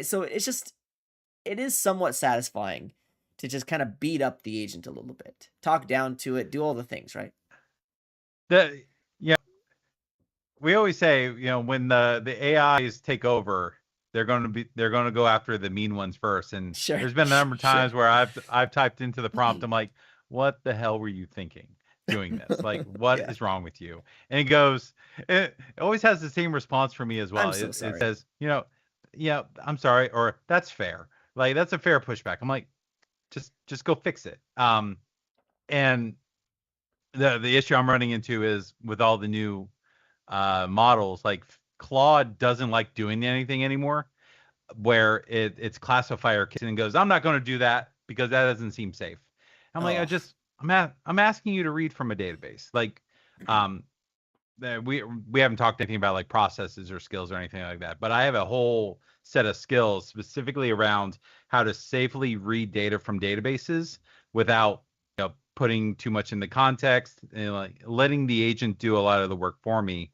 so it is somewhat satisfying to just kind of beat up the agent a little bit, talk down to it, do all the things, right? the yeah. We always say, when the AIs take over, they're going to go after the mean ones first. And Sure, there's been a number of sure. times where I've typed into the prompt, I'm like, what the hell were you thinking doing this? Like, what Yeah, is wrong with you? And it always has the same response for me as well. I'm so It sorry. says, yeah, I'm sorry, or that's fair. Like that's a fair pushback. I'm like, just go fix it. And the issue I'm running into is with all the new models, like Claude doesn't like doing anything anymore, where its classifier kicks in and goes, I'm not going to do that because that doesn't seem safe. I'm like, Oh, I'm asking you to read from a database. Like, um, we haven't talked anything about like processes or skills or anything like that, but I have a whole set of skills specifically around how to safely read data from databases without putting too much in the context and like letting the agent do a lot of the work for me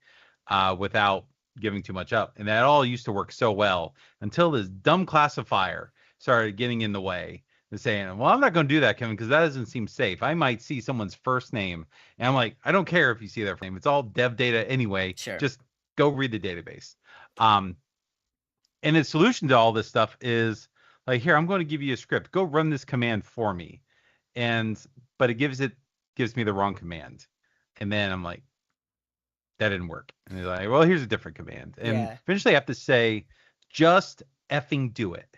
without giving too much up. And that all used to work so well until this dumb classifier started getting in the way and saying, well, I'm not going to do that, Kevin, because that doesn't seem safe. I might see someone's first name. And I'm like, I don't care if you see their name. It's all dev data anyway. sure. Just go read the database. Um, and its solution to all this stuff is like, here, I'm going to give you a script. Go run this command for me. And but gives me the wrong command. And then I'm like, that didn't work. And they're like, well, here's a different command. And Yeah, eventually I have to say, just effing do it.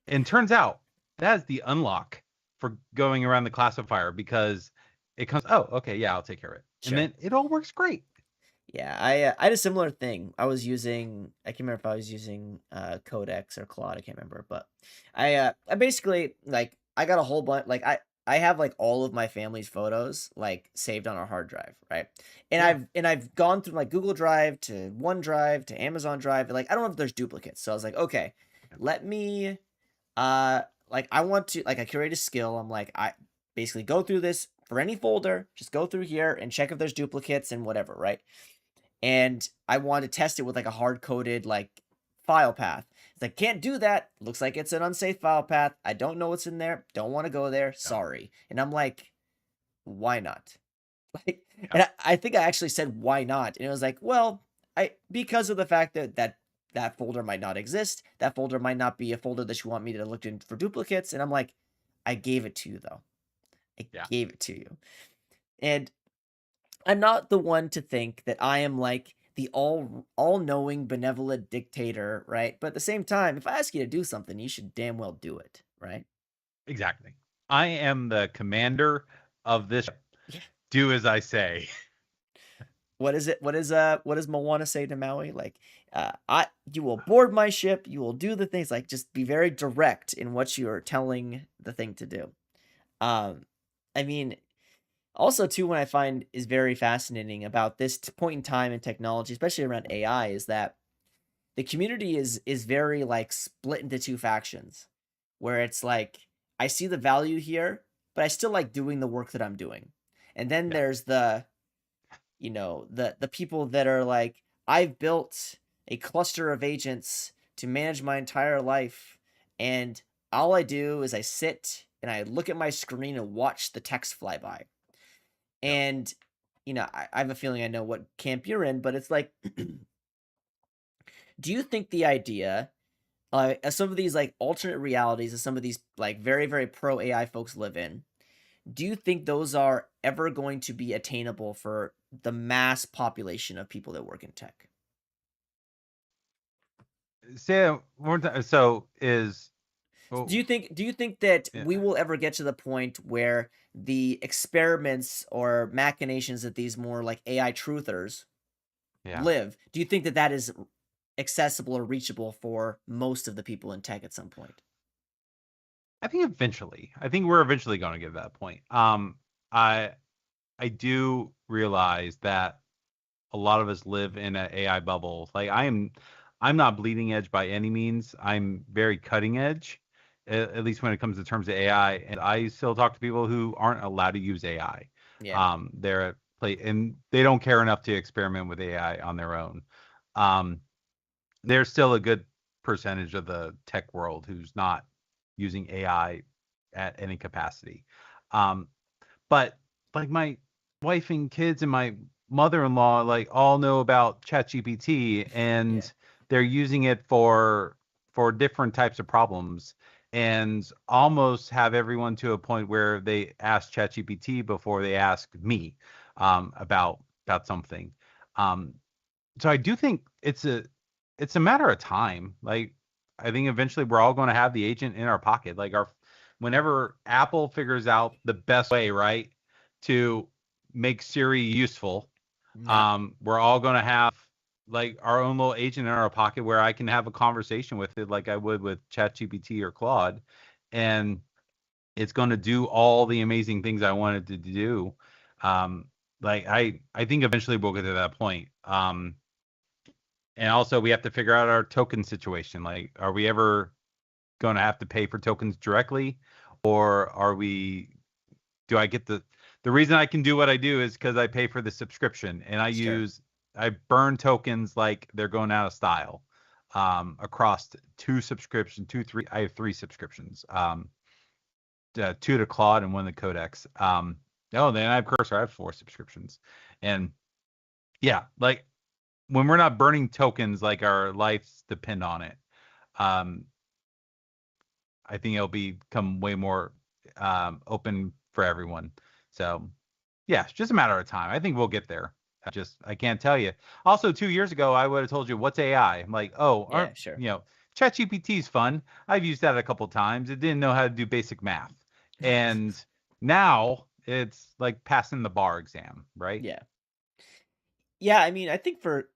And turns out that is the unlock for going around the classifier because it comes, oh, okay, yeah, I'll take care of it. And sure. then it all works great. Yeah, I had a similar thing. I can't remember if I was using Codex or Claude, I can't remember, but I basically like I got a whole bunch like I have like all of my family's photos like saved on a hard drive, right? And Yeah. I've gone through like Google Drive to OneDrive to Amazon Drive, and, like I don't know if there's duplicates. So I was like, okay, let me like I want to like I create a skill. I'm like I basically go through this for any folder, just go through here and check if there's duplicates and whatever, right? And I want to test it with like a hard coded like file path. It's like can't do that. Looks like it's an unsafe file path. I don't know what's in there. Don't want to go there. Yeah. Sorry. And I'm like, why not? Like, Yeah. and I think I actually said why not, and it was like, well, I because of the fact that that folder might not exist. That folder might not be a folder that you want me to look in for duplicates. And I'm like, I gave it to you though. I Yeah, gave it to you. And I'm not the one to think that I am like the all knowing benevolent dictator, right? But at the same time, if I ask you to do something, you should damn well do it, right? exactly. I am the commander of this. Yeah. Do as I say. What is it? What does Moana say to Maui? Like, I you will board my ship, you will do the things, like just be very direct in what you're telling the thing to do. Um, I mean, also too, what I find is very fascinating about this point in time in technology, especially around AI, is that the community is very like split into two factions, where it's like I see the value here, but I still like doing the work that I'm doing. And then Yeah, there's the the people that are like, I've built a cluster of agents to manage my entire life, and all I do is I sit and I look at my screen and watch the text fly by. yeah. And I have a feeling I know what camp you're in, but it's like, do you think the idea some of these like alternate realities that some of these like very very pro AI folks live in, do you think those are ever going to be attainable for the mass population of people that work in tech? Say it one more time. So is Do oh, you think that yeah, we will ever get to the point where the experiments or machinations that these more like AI truthers yeah. live, do you think that that is accessible or reachable for most of the people in tech at some point? I think eventually. I think we're eventually going to get to that point. I I do realize that a lot of us live in an AI bubble. Like I'm not bleeding edge by any means. I'm very cutting edge, at least when it comes to terms of AI. And I still talk to people who aren't allowed to use AI. Yeah. They're at play and they don't care enough to experiment with AI on their own. Um, there's still a good percentage of the tech world who's not using AI at any capacity. Um, but like my wife and kids and my mother-in-law like all know about ChatGPT Yeah. and they're using it for different types of problems and almost have everyone to a point where they ask ChatGPT before they ask me about something. Um, so I do think it's a matter of time. Like I think eventually we're all going to have the agent in our pocket. Like our whenever Apple figures out the best way, right, to make Siri useful, Yeah. we're all going to have like our own little agent in our pocket where I can have a conversation with it like I would with ChatGPT or Claude, and it's going to do all the amazing things I wanted to do. Um, like I think eventually we'll get to that point. And also we have to figure out our token situation. Like, are we ever going to have to pay for tokens directly, or are we? Do I get the reason I can do what I do is because I pay for the subscription and Sure. I burn tokens like they're going out of style across two subscription, two, three. I have three subscriptions, two to Claude and one to Codex. Oh, then I have Cursor. I have four subscriptions, and yeah, like when we're not burning tokens, like our lives depend on it. Um, I think it'll become way more open for everyone. So yeah, it's just a matter of time. I think we'll get there. I can't tell you. Also, 2 years ago, I would have told you what's AI. I'm like, oh, Yeah, sure. ChatGPT is fun. I've used that a couple times. It didn't know how to do basic math, and now it's like passing the bar exam, right? Yeah. Yeah, I mean, I think for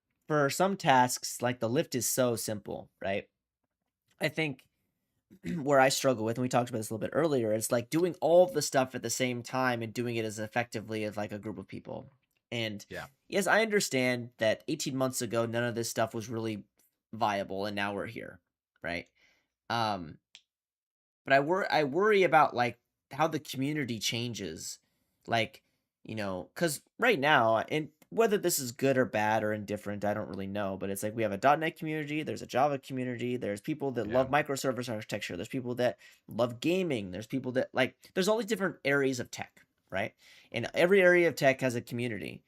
some tasks, like the lift is so simple, right? I think where I struggle with, and we talked about this a little bit earlier, it's like doing all of the stuff at the same time and doing it as effectively as like a group of people. And Yeah, yes, I understand that 18 months ago, none of this stuff was really viable, and now we're here, right? Um, but I worry about like how the community changes, like because right now, and whether this is good or bad or indifferent, I don't really know. But it's like we have a .NET community, there's a Java community, there's people that yeah, love microservice architecture, there's people that love gaming, there's people that like there's all these different areas of tech, right? And every area of tech has a community.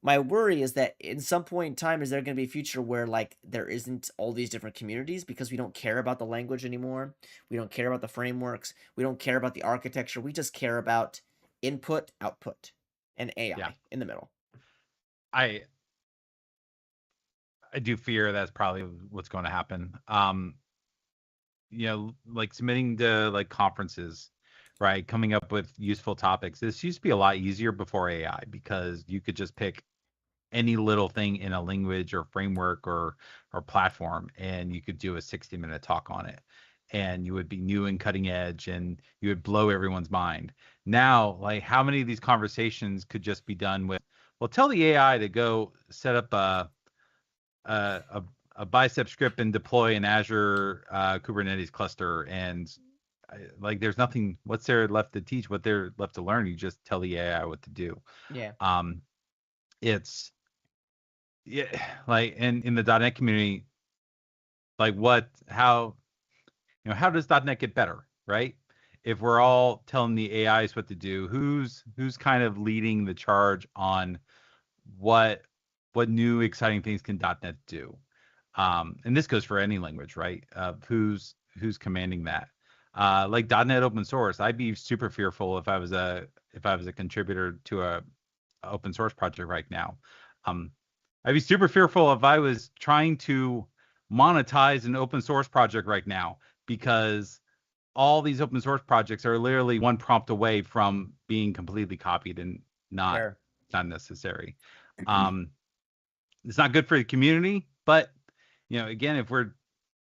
my worry is that in some point in time, is there going to be a future where like there isn't all these different communities because we don't care about the language anymore. We don't care about the frameworks. We don't care about the architecture. We just care about input, output, and Yeah. AI in the middle. I I do fear that's probably what's going to happen. Like submitting to like conferences, right? Coming up with useful topics. This used to be a lot easier before AI because you could just pick any little thing in a language or framework or platform and you could do a 60-minute talk on it. And you would be new and cutting edge and you would blow everyone's mind. Now, like how many of these conversations could just be done with, well, tell the AI to go set up a a, a bicep script and deploy an Azure Kubernetes cluster, and like there's nothing. What's there left to teach? What they're left to learn? You just tell the AI what to do. Yeah. Um, it's yeah, like in the .NET community, like how how does .NET get better, right? If we're all telling the AIs what to do, who's kind of leading the charge on what what new exciting things can .NET do? And this goes for any language, right? Who's commanding that? Like .NET open source, I'd be super fearful if I was a contributor to a open source project right now. Um, I'd be super fearful if I was trying to monetize an open source project right now because all these open source projects are literally one prompt away from being completely copied and not Sure. not necessary. Um, it's not good for the community, but again, if we're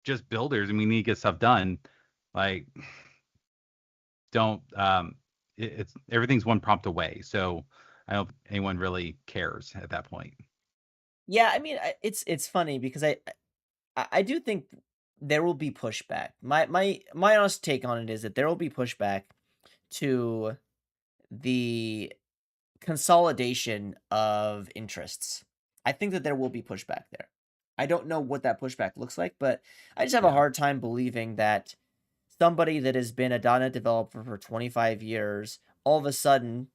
just builders and we need to get stuff done, like don't it's everything's one prompt away. So I don't think anyone really cares at that point. Yeah, I mean, it's funny because I do think there will be pushback. My honest take on it is that there will be pushback to the consolidation of interests. I think that there will be pushback there. I don't know what that pushback looks like, but I just have a Yeah. hard time believing that somebody that has been a .NET developer for 25 years, all of a sudden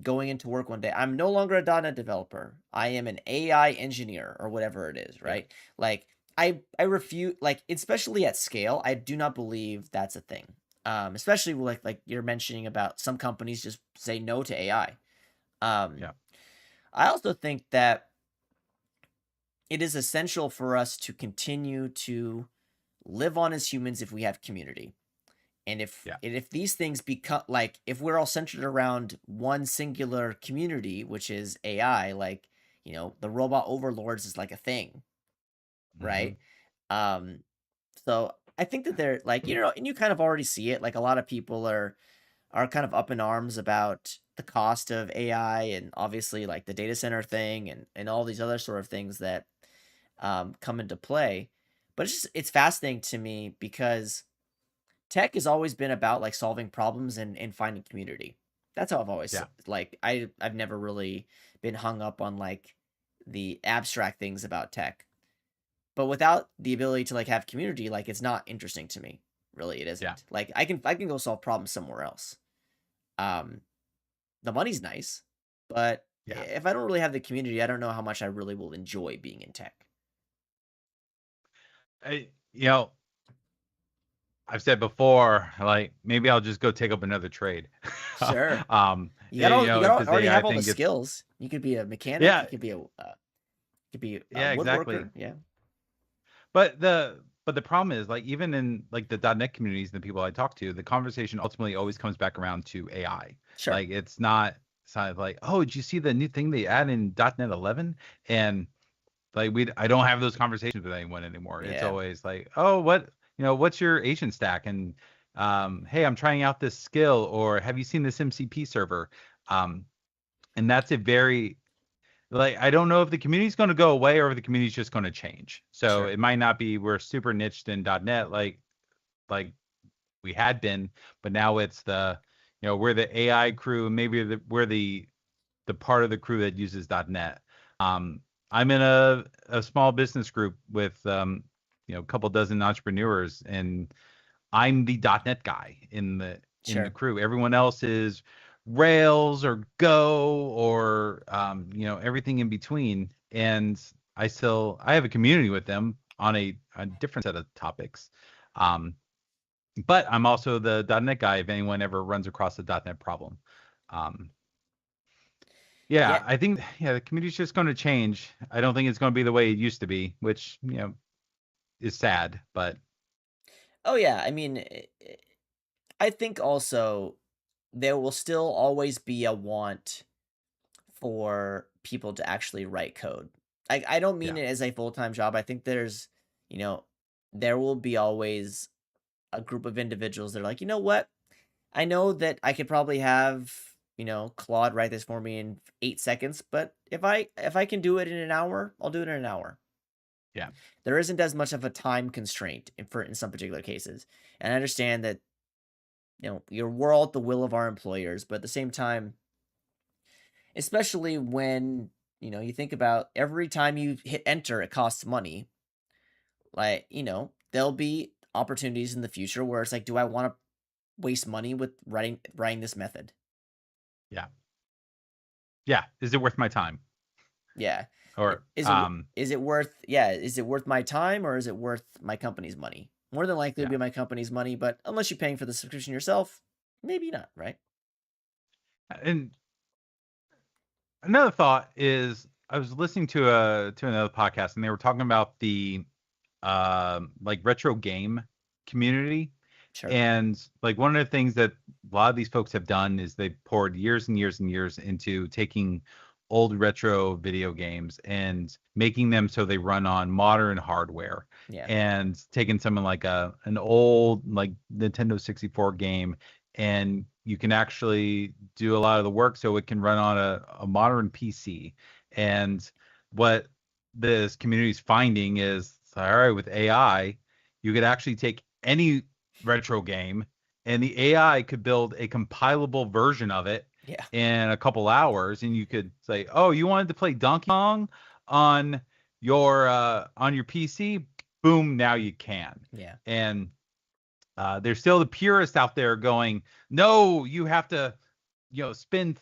going into work one day, I'm no longer a .NET developer. I am an AI engineer or whatever it is, Yeah. right? Like I refute, like especially at scale, I do not believe that's a thing. Especially like you're mentioning about some companies just say no to AI. Um, Yeah. I also think that it is essential for us to continue to live on as humans if we have community. Yeah. And if these things become like if we're all centered around one singular community, which is AI, like, the robot overlords is like a thing, Hmm. right? Um, so I think that they're like, and you kind of already see it. Like a lot of people are kind of up in arms about the cost of AI and obviously like the data center thing and all these other sort of things that come into play. But it's fascinating to me because tech has always been about like solving problems and finding community. That's how I've always Yeah. like I've never really been hung up on like the abstract things about tech. But without the ability to like have community, like it's not interesting to me. Really, it Yeah. isn't. Like I can go solve problems somewhere else. Um, the money's nice, but Yeah. if I don't really have the community, I don't know how much I really will enjoy being in tech. I, you know, I've said before, like maybe I'll just go take up another trade. Sure. You If got this already AI have all the thing gets, skills. You could be a mechanic. You yeah, could be a yeah, exactly. woodworker. Yeah. But the problem is like even in like the .NET communities and the people I talk to, the conversation ultimately always comes back around to AI. Sure. Like it's not like, oh, did you see the new thing they add in .NET 11? And like I don't have those conversations with anyone anymore. It's Yeah. always like, oh, what's your agent stack? And hey, I'm trying out this skill, or have you seen this MCP server? Um, and that's a very like I don't know if the community's going to go away or if the community's just going to change. So Sure. it might not be we're super niched in .NET like we had been, but now it's we're the AI crew, and maybe we're the part of the crew that uses .NET. I'm in a small business group with a couple dozen entrepreneurs, and I'm the .NET guy in the Sure. crew. Everyone else is Rails or Go or everything in between. And I have a community with them on a different set of topics. Um, but I'm also the .NET guy if anyone ever runs across a .NET problem. Um, Yeah. yeah, I think the community's just going to change. I don't think it's going to be the way it used to be, which is sad. But Oh yeah. I mean, I think also there will still always be a want for people to actually write code. I don't mean yeah, it as a full-time job. I think you know, there will be always a group of individuals that are like, you know what? I know that I could probably have, Claude write this for me in 8 seconds, but if I can do it in an hour, I'll do it in an hour. yeah, There isn't as much of a time constraint in some particular cases. And I understand that, we're all at the will of our employers, but at the same time, especially when, you think about every time you hit enter, it costs money. Like, there'll be opportunities in the future where it's like, do I want to waste money with writing this method? yeah, yeah. Is it worth my time? Yeah. Or Is it worth my time, or is it worth my company's money? More than likely it'll yeah. be my company's money, but unless you're paying for the subscription yourself, maybe not, right? And another thought is I was listening to another podcast and they were talking about the like retro game community. Sure. And like one of the things that a lot of these folks have done is they poured years and years and years into taking old retro video games and making them so they run on modern hardware, Yeah. and taking something like an old like Nintendo 64 game, and you can actually do a lot of the work so it can run on a modern PC. And what this community is finding is, all right, with AI, you could actually take any retro game and the AI could build a compilable version of it Yeah. in a couple hours, and you could say, "Oh, you wanted to play Donkey Kong on your PC? Boom, now you can." Yeah. And there's still the purists out there going, "No, you have to, spend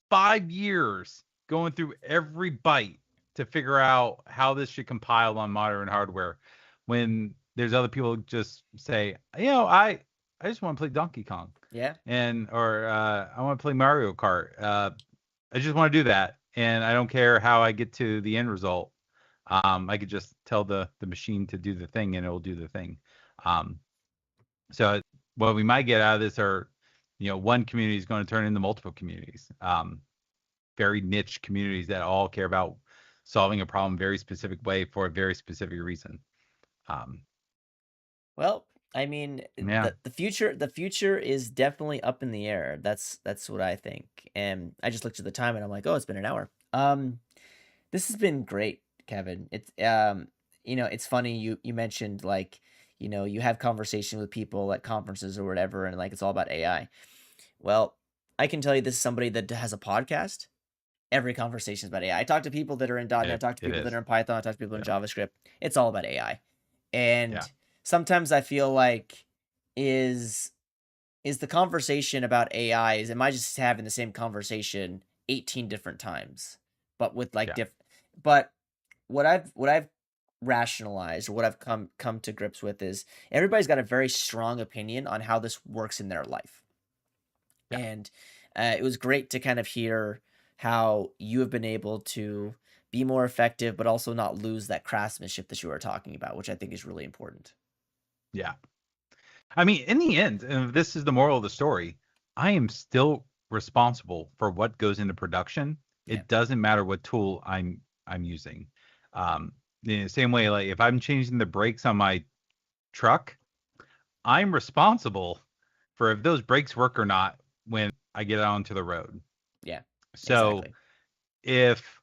5 years going through every byte to figure out how this should compile on modern hardware." When there's other people who just say, I just want to play Donkey Kong, Yeah. or I want to play Mario Kart. I just want to do that, and I don't care how I get to the end result. I could just tell the machine to do the thing, and it'll do the thing. Um, so what we might get out of this are, one community is going to turn into multiple communities, very niche communities that all care about solving a problem very specific way for a very specific reason. Um, Well, I mean, yeah, the future is definitely up in the air. That's what I think. And I just looked at the time and I'm like, "Oh, it's been an hour." This has been great, Kevin. It's funny you mentioned, like, you have conversation with people at conferences or whatever, and like it's all about AI. Well, I can tell you this is somebody that has a podcast. Every conversation is about AI. I talk to people that are in .NET, I talk to it people that is. are in Python, I talk to people in Yeah, JavaScript. It's all about AI. yeah, And sometimes I feel like, is is the conversation about AI, am I just having the same conversation 18 different times, but with like yeah, but what I've rationalized, or what I've come to grips with, is everybody's got a very strong opinion on how this works in their life. yeah. And it was great to kind of hear how you have been able to be more effective, but also not lose that craftsmanship that you were talking about, which I think is really important. Yeah. I mean, in the end, and this is the moral of the story, I am still responsible for what goes into production. Yeah. It doesn't matter what tool I'm using. In the same way, like if I'm changing the brakes on my truck, I'm responsible for if those brakes work or not when I get out onto the road. Yeah. So Exactly. if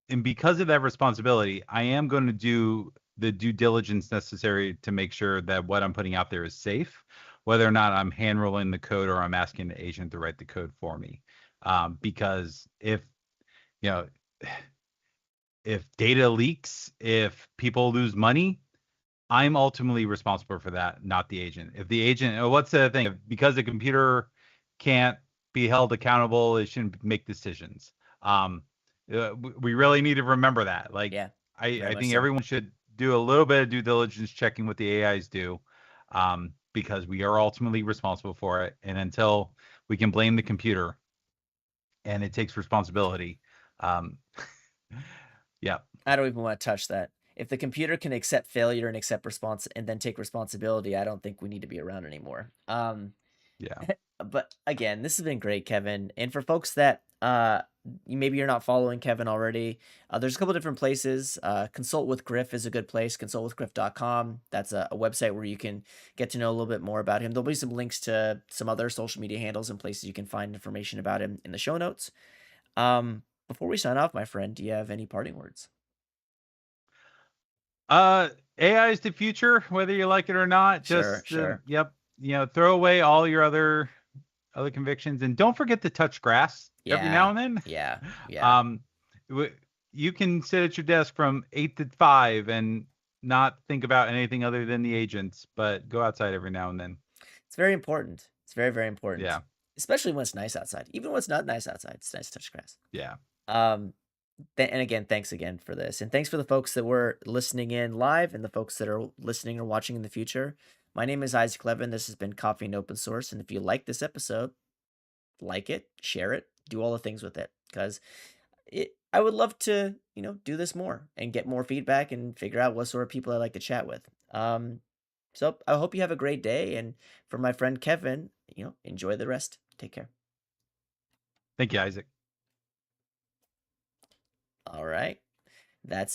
and because of that responsibility, I am going to do the due diligence necessary to make sure that what I'm putting out there is safe, whether or not I'm hand rolling the code or I'm asking the agent to write the code for me. Because you know if data leaks, if people lose money, I'm ultimately responsible for that, not the agent. If the agent, what's the thing? Because the computer can't be held accountable. It shouldn't make decisions. Um, we really need to remember that. Like, Yeah, very I much think so. everyone should do a little bit of due diligence checking what the AIs do, because we are ultimately responsible for it. And until we can blame the computer and it takes responsibility, um, yeah, I don't even want to touch that. If the computer can accept failure and accept response and then take responsibility, I don't think we need to be around anymore. yeah, But again, this has been great, Kevin. And for folks that maybe you're not following Kevin already, there's a couple different places. Consult with Griff is a good place. Consultwithgriff.com. That's a website where you can get to know a little bit more about him. There'll be some links to some other social media handles and places you can find information about him in the show notes. Before we sign off, my friend, do you have any parting words? Uh, AI is the future, whether you like it or not. Sure, Just sure. yep, throw away all your other convictions, and don't forget to touch grass every now Yeah, and then. yeah, yeah. Um, you can sit at your desk from 8 to 5 and not think about anything other than the agents, but go outside every now and then. It's very important. It's very, very important, Yeah, especially when it's nice outside. Even when it's not nice outside, it's nice to touch grass. yeah. Um, and again, thanks again for this. And thanks for the folks that were listening in live and the folks that are listening or watching in the future. My name is Isaac Levin. This has been Coffee and Open Source. And if you like this episode, like it, share it, do all the things with it. Because I would love to, do this more and get more feedback and figure out what sort of people I like to chat with. So I hope you have a great day. And for my friend Kevin, enjoy the rest. Take care. Thank you, Isaac. All right. That's